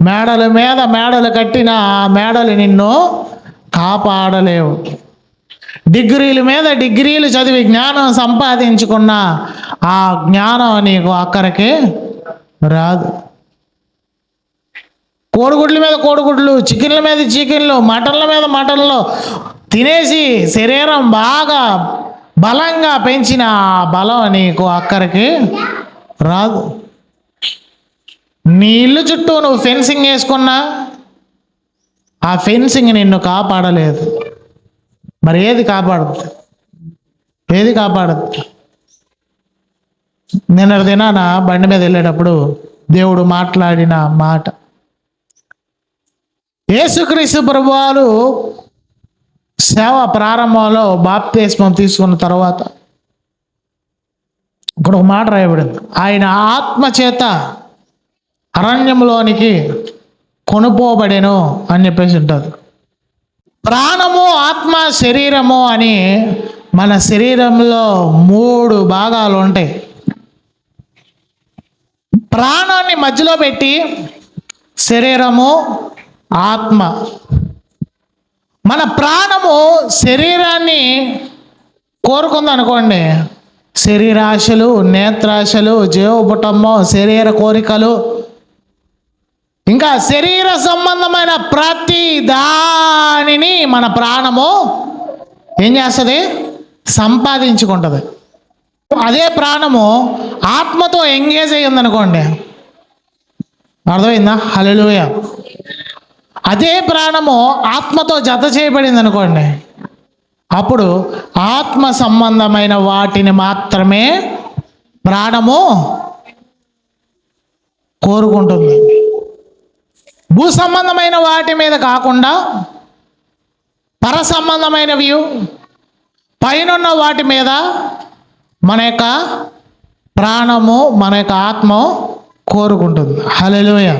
మేడల మీద మేడలు కట్టిన ఆ మేడలు నిన్ను కాపాడలేవు. డిగ్రీల మీద డిగ్రీలు చదివి జ్ఞానం సంపాదించుకున్న ఆ జ్ఞానం నీకు అక్కడికి రాదు. కోడిగుడ్ల మీద కోడిగుడ్లు, చికెన్ల మీద చికెన్లు, మటన్ల మీద మటన్లు తినేసి శరీరం బాగా బలంగా పెంచిన ఆ బలం నీకు అక్కడికి రాదు. నీ ఇల్లు చుట్టూ నువ్వు ఫెన్సింగ్ వేసుకున్నా ఆ ఫెన్సింగ్ నిన్ను కాపాడలేదు. మరి ఏది కాపాడుద్ది? ఏది కాపాడుద్ది? నిన్నటి దినాన బండి మీద వెళ్ళేటప్పుడు దేవుడు మాట్లాడిన మాట, యేసుక్రీస్తు ప్రభువారు సేవ ప్రారంభంలో బాప్తిస్మం తీసుకున్న తర్వాత ఇక్కడ ఒక మాట రాయబడింది, ఆయన ఆత్మ చేత అరణ్యంలోనికి కొనుపోబడెను అని చెప్పేసి ఉంటుంది. ప్రాణము, ఆత్మ, శరీరము అని మన శరీరంలో 3 భాగాలు ఉంటాయి. ప్రాణాన్ని మధ్యలో పెట్టి శరీరము, ఆత్మ. మన ప్రాణము శరీరాన్ని కోరుకుందనుకోండి, శరీరాశలు, నేత్రాశలు, జీవపుటము, శరీర కోరికలు, ఇంకా శరీర సంబంధమైన ప్రతి దానిని మన ప్రాణము ఏం చేస్తుంది? సంపాదించుకుంటుంది. అదే ప్రాణము ఆత్మతో ఎంగేజ్ అయ్యి ఉందనుకోండి, అర్థమైందా? హల్లెలూయా. అదే ప్రాణము ఆత్మతో జత చేయబడింది అనుకోండి, అప్పుడు ఆత్మ సంబంధమైన వాటిని మాత్రమే ప్రాణము కోరుకుంటుంది. భూ సంబంధమైన వాటి మీద కాకుండా పర సంబంధమైనవి పైనున్న వాటి మీద మన యొక్క ప్రాణము, మన యొక్క ఆత్మ కోరుకుంటుంది. హల్లెలూయా.